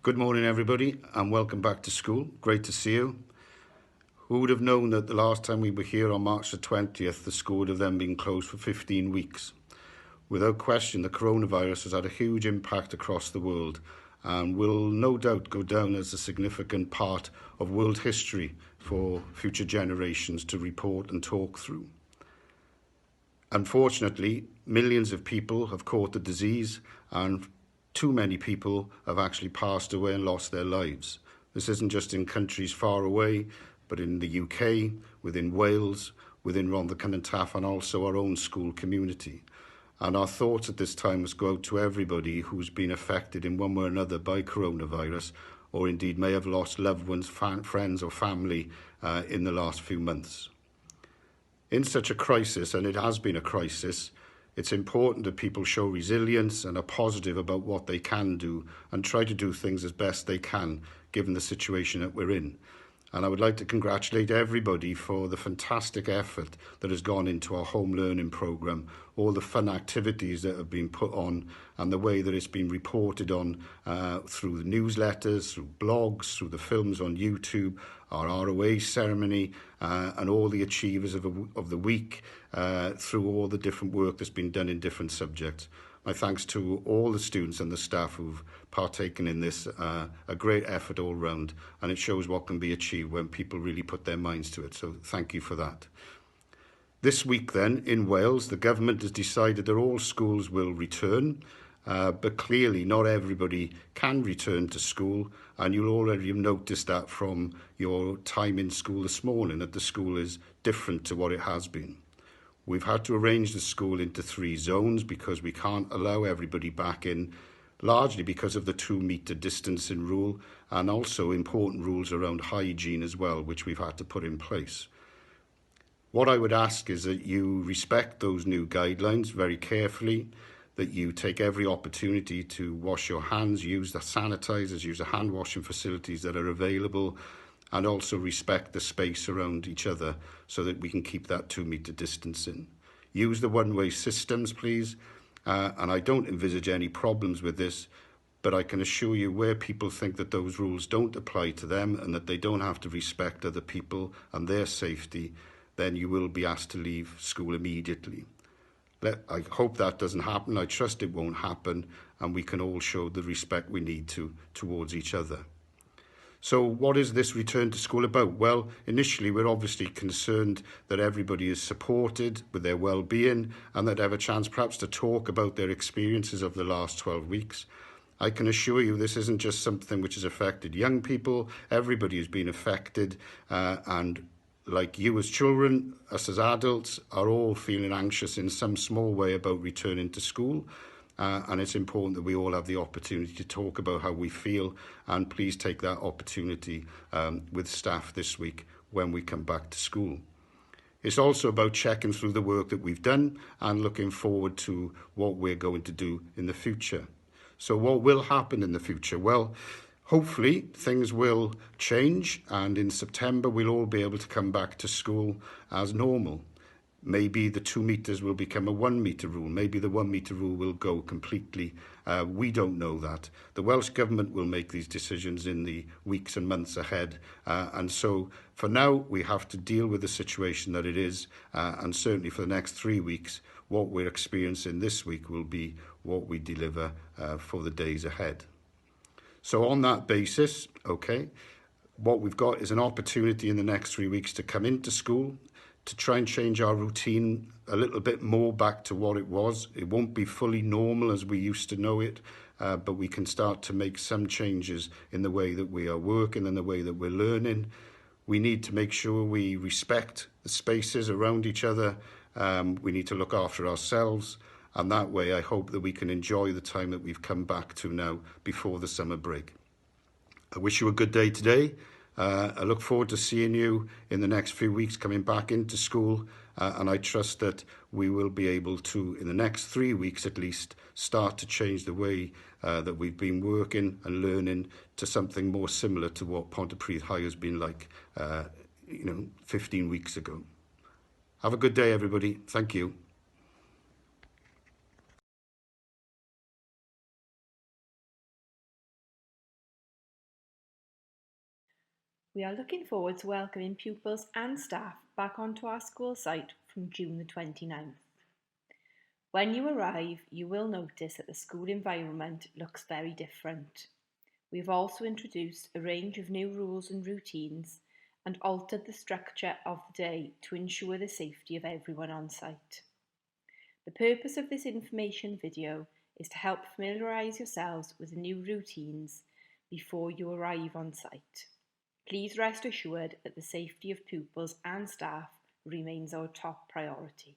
Good morning, everybody, and welcome back to school. Great to see you. Who would have known that the last time we were here on March the 20th, the school would have then been closed for 15 weeks? Without question, the coronavirus has had a huge impact across the world and will no doubt go down as a significant part of world history for future generations to report and talk through. Unfortunately, millions of people have caught the disease and too many people have actually passed away and lost their lives. This isn't just in countries far away, but in the UK, within Wales, within Rhondda Cynon Taf, and also our own school community. And our thoughts at this time must go out to everybody who's been affected in one way or another by coronavirus, or indeed may have lost loved ones, friends or family in the last few months. In such a crisis, and it has been a crisis, it's important that people show resilience and are positive about what they can do and try to do things as best they can, given the situation that we're in. And I would like to congratulate everybody for the fantastic effort that has gone into our home learning programme, all the fun activities that have been put on and the way that it's been reported on through the newsletters, through blogs, through the films on YouTube, our ROA ceremony and all the achievers of the week, through all the different work that's been done in different subjects. My thanks to all the students and the staff who've partaken in this, a great effort all round, and it shows what can be achieved when people really put their minds to it. So thank you for that. This week then, in Wales, the government has decided that all schools will return, but clearly not everybody can return to school, and you'll already have noticed that from your time in school this morning, that the school is different to what it has been. We've had to arrange the school into 3 zones because we can't allow everybody back in, largely because of the 2-metre distancing rule and also important rules around hygiene as well, which we've had to put in place. What I would ask is that you respect those new guidelines very carefully, that you take every opportunity to wash your hands, use the sanitisers, use the hand washing facilities that are available, and also respect the space around each other so that we can keep that 2-metre distancing. Use the one-way systems, please, and I don't envisage any problems with this, but I can assure you where people think that those rules don't apply to them and that they don't have to respect other people and their safety, then you will be asked to leave school immediately. I hope that doesn't happen. I trust it won't happen, and we can all show the respect we need to towards each other. So what is this return to school about? Well, initially we're obviously concerned that everybody is supported with their well-being and that they have a chance perhaps to talk about their experiences of the last 12 weeks. I can assure you this isn't just something which has affected young people. Everybody has been affected, and like you as children, us as adults, are all feeling anxious in some small way about returning to school. And it's important that we all have the opportunity to talk about how we feel, and please take that opportunity with staff this week when we come back to school. It's also about checking through the work that we've done and looking forward to what we're going to do in the future. So what will happen in the future? Well, hopefully things will change, and in September we'll all be able to come back to school as normal. Maybe the 2 metres will become a 1 metre rule. Maybe the 1 metre rule will go completely. We don't know that. The Welsh Government will make these decisions in the weeks and months ahead. And so for now, we have to deal with the situation that it is. And certainly for the next 3 weeks, what we're experiencing this week will be what we deliver for the days ahead. So on that basis, okay, what we've got is an opportunity in the next 3 weeks to come into school, to try and change our routine a little bit more back to what it was. It won't be fully normal as we used to know it, but we can start to make some changes in the way that we are working and the way that we're learning. We need to make sure we respect the spaces around each other. We need to look after ourselves, and that way I hope that we can enjoy the time that we've come back to now before the summer break. I wish you a good day today. I look forward to seeing you in the next few weeks coming back into school, and I trust that we will be able to, in the next 3 weeks at least, start to change the way that we've been working and learning to something more similar to what Pontypridd High has been like 15 weeks ago. Have a good day, everybody. Thank you. We are looking forward to welcoming pupils and staff back onto our school site from June the 29th. When you arrive, you will notice that the school environment looks very different. We have also introduced a range of new rules and routines and altered the structure of the day to ensure the safety of everyone on site. The purpose of this information video is to help familiarise yourselves with the new routines before you arrive on site. Please rest assured that the safety of pupils and staff remains our top priority.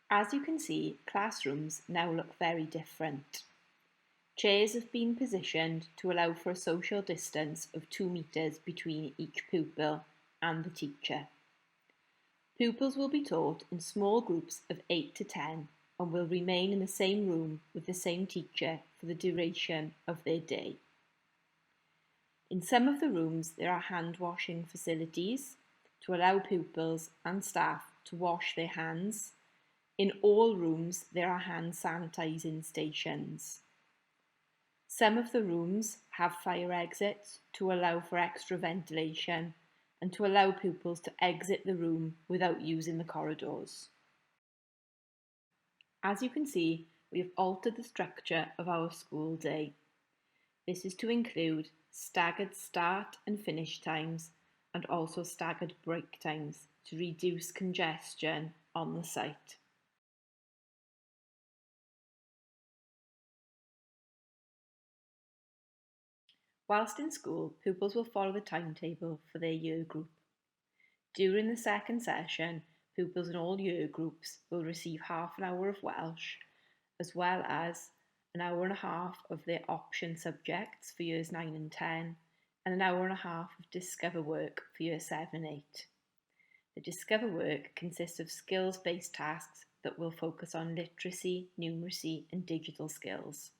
As you can see, classrooms now look very different. Chairs have been positioned to allow for a social distance of 2 metres between each pupil and the teacher. Pupils will be taught in small groups of 8 to 10 and will remain in the same room with the same teacher for the duration of their day. In some of the rooms there are hand washing facilities to allow pupils and staff to wash their hands. In all rooms there are hand sanitising stations. Some of the rooms have fire exits to allow for extra ventilation and to allow pupils to exit the room without using the corridors. As you can see, we have altered the structure of our school day. This is to include staggered start and finish times and also staggered break times to reduce congestion on the site. Whilst in school, pupils will follow the timetable for their year group. During the second session, pupils in all year groups will receive half an hour of Welsh, as well as an hour and a half of their option subjects for years 9 and 10, and an hour and a half of Discover work for years 7 and 8. The Discover work consists of skills-based tasks that will focus on literacy, numeracy and digital skills.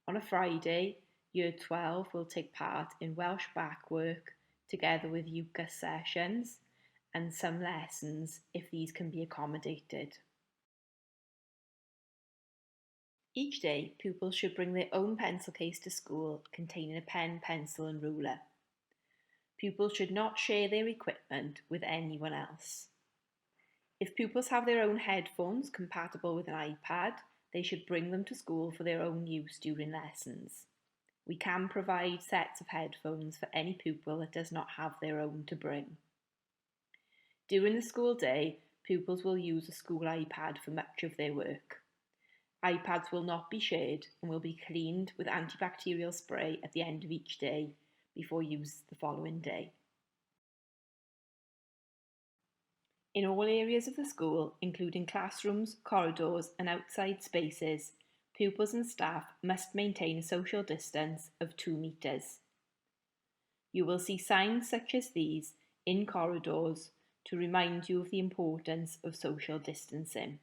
On a Friday, Year 12 will take part in Welsh back work together with UCAS sessions and some lessons if these can be accommodated. Each day, pupils should bring their own pencil case to school containing a pen, pencil and ruler. Pupils should not share their equipment with anyone else. If pupils have their own headphones compatible with an iPad, they should bring them to school for their own use during lessons. We can provide sets of headphones for any pupil that does not have their own to bring. During the school day, pupils will use a school iPad for much of their work. iPads will not be shared and will be cleaned with antibacterial spray at the end of each day before use the following day. In all areas of the school, including classrooms, corridors and outside spaces, pupils and staff must maintain a social distance of 2 metres. You will see signs such as these in corridors to remind you of the importance of social distancing.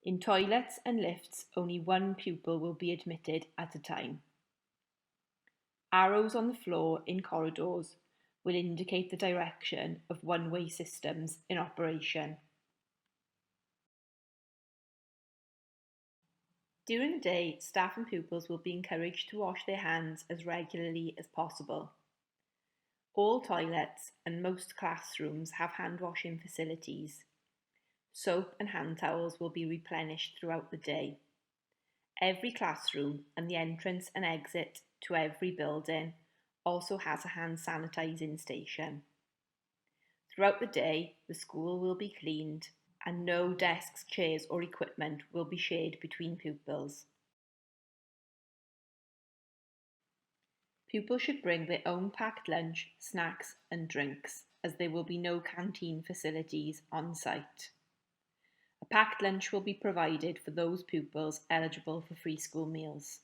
In toilets and lifts, only 1 pupil will be admitted at a time. Arrows on the floor in corridors will indicate the direction of one-way systems in operation. During the day, staff and pupils will be encouraged to wash their hands as regularly as possible. All toilets and most classrooms have hand washing facilities. Soap and hand towels will be replenished throughout the day. Every classroom and the entrance and exit to every building also has a hand sanitising station. Throughout the day, the school will be cleaned and no desks, chairs or equipment will be shared between pupils. Pupils should bring their own packed lunch, snacks and drinks, as there will be no canteen facilities on site. A packed lunch will be provided for those pupils eligible for free school meals.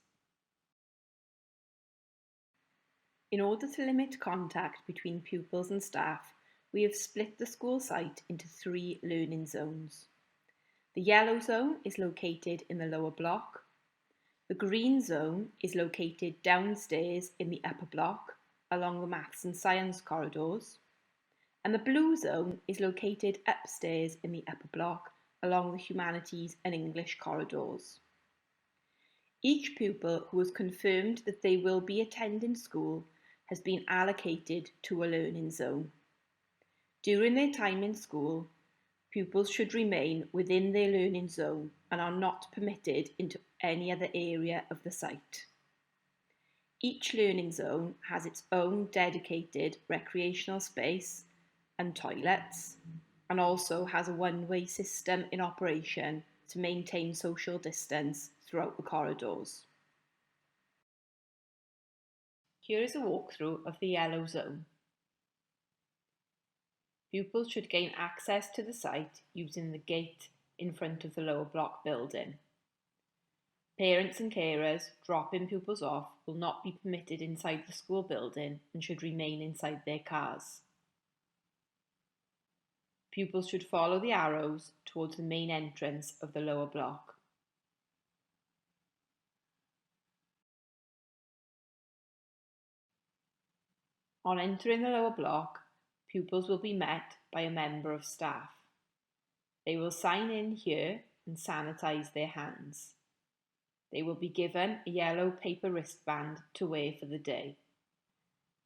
In order to limit contact between pupils and staff, we have split the school site into 3 learning zones. The yellow zone is located in the lower block. The green zone is located downstairs in the upper block along the maths and science corridors. And the blue zone is located upstairs in the upper block along the humanities and English corridors. Each pupil who has confirmed that they will be attending school has been allocated to a learning zone. During their time in school, pupils should remain within their learning zone and are not permitted into any other area of the site. Each learning zone has its own dedicated recreational space and toilets, and also has a one-way system in operation to maintain social distance throughout the corridors. Here is a walkthrough of the yellow zone. Pupils should gain access to the site using the gate in front of the lower block building. Parents and carers dropping pupils off will not be permitted inside the school building and should remain inside their cars. Pupils should follow the arrows towards the main entrance of the lower block. On entering the lower block, pupils will be met by a member of staff. They will sign in here and sanitise their hands. They will be given a yellow paper wristband to wear for the day.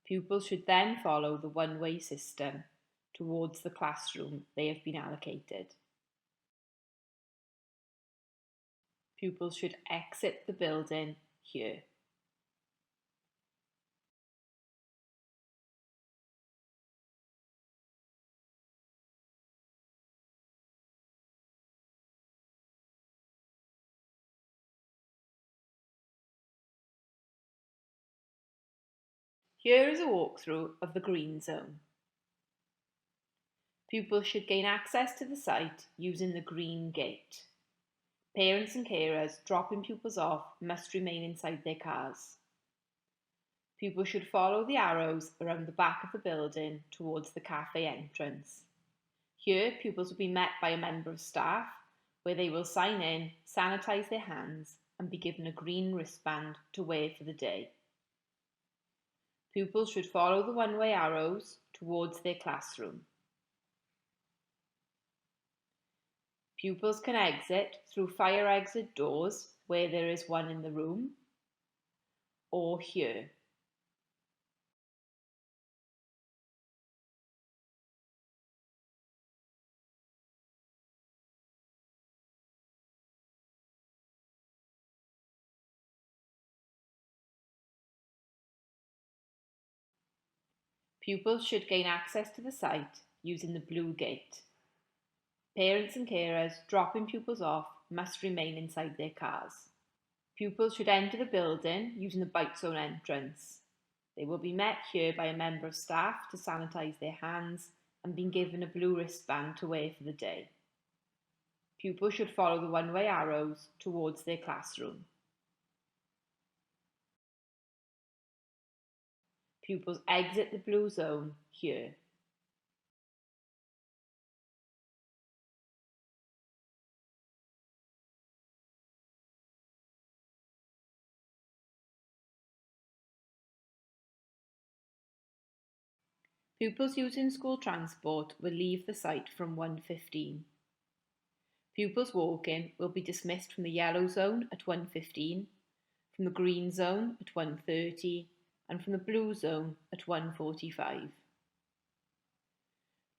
Pupils should then follow the one-way system towards the classroom they have been allocated. Pupils should exit the building here. Here is a walkthrough of the green zone. Pupils should gain access to the site using the green gate. Parents and carers dropping pupils off must remain inside their cars. Pupils should follow the arrows around the back of the building towards the cafe entrance. Here, pupils will be met by a member of staff, where they will sign in, sanitise their hands, and be given a green wristband to wear for the day. Pupils should follow the one-way arrows towards their classroom. Pupils can exit through fire exit doors, where there is one in the room, or here. Pupils should gain access to the site using the blue gate. Parents and carers dropping pupils off must remain inside their cars. Pupils should enter the building using the bike zone entrance. They will be met here by a member of staff to sanitise their hands and be given a blue wristband to wear for the day. Pupils should follow the one-way arrows towards their classroom. Pupils exit the blue zone here. Pupils using school transport will leave the site from 1:15. Pupils walking will be dismissed from the yellow zone at 1:15, from the green zone at 1:30, and from the blue zone at 1:45.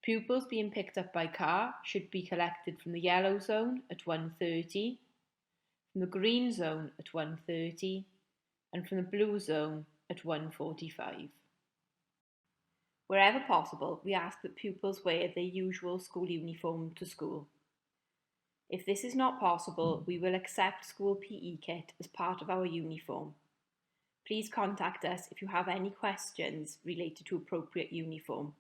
Pupils being picked up by car should be collected from the yellow zone at 1:30, from the green zone at 1:30, and from the blue zone at 1:45. Wherever possible, we ask that pupils wear their usual school uniform to school. If this is not possible, we will accept school PE kit as part of our uniform. Please contact us if you have any questions related to appropriate uniform.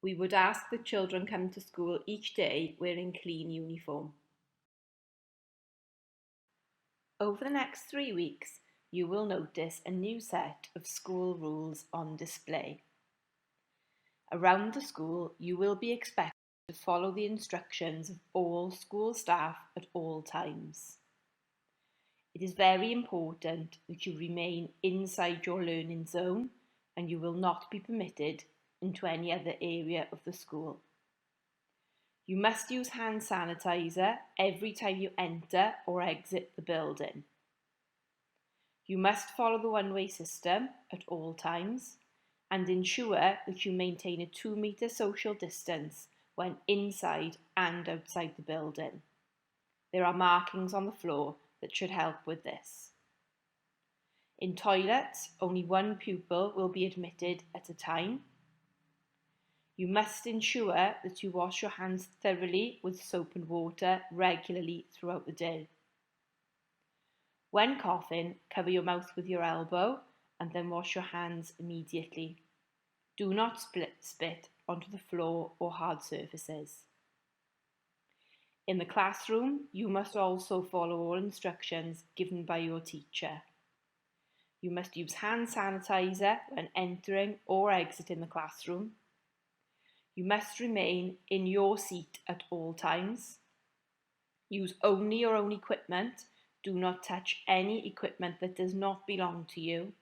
We would ask that children come to school each day wearing clean uniform. Over the next 3 weeks, you will notice a new set of school rules on display. Around the school, you will be expected to follow the instructions of all school staff at all times. It is very important that you remain inside your learning zone and you will not be permitted into any other area of the school. You must use hand sanitizer every time you enter or exit the building. You must follow the one-way system at all times and ensure that you maintain a 2-metre social distance when inside and outside the building. There are markings on the floor that should help with this. In toilets, only one pupil will be admitted at a time. You must ensure that you wash your hands thoroughly with soap and water regularly throughout the day. When coughing, cover your mouth with your elbow and then wash your hands immediately. Do not spit onto the floor or hard surfaces. In the classroom, you must also follow all instructions given by your teacher. You must use hand sanitizer when entering or exiting the classroom. You must remain in your seat at all times. Use only your own equipment. Do not touch any equipment that does not belong to you.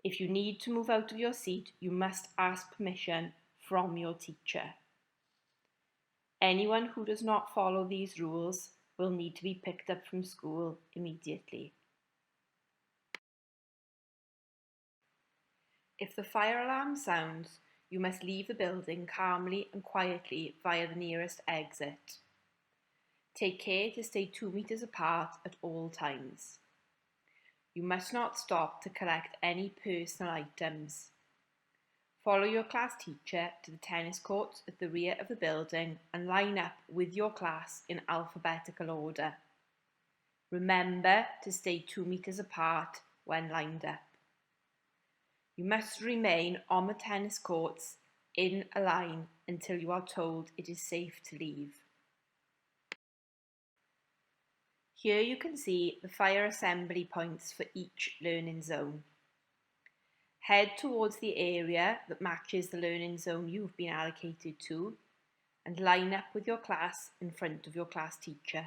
If you need to move out of your seat, you must ask permission from your teacher. Anyone who does not follow these rules will need to be picked up from school immediately. If the fire alarm sounds, you must leave the building calmly and quietly via the nearest exit. Take care to stay 2 metres apart at all times. You must not stop to collect any personal items. Follow your class teacher to the tennis courts at the rear of the building and line up with your class in alphabetical order. Remember to stay 2 metres apart when lined up. You must remain on the tennis courts in a line until you are told it is safe to leave. Here you can see the fire assembly points for each learning zone. Head towards the area that matches the learning zone you've been allocated to and line up with your class in front of your class teacher.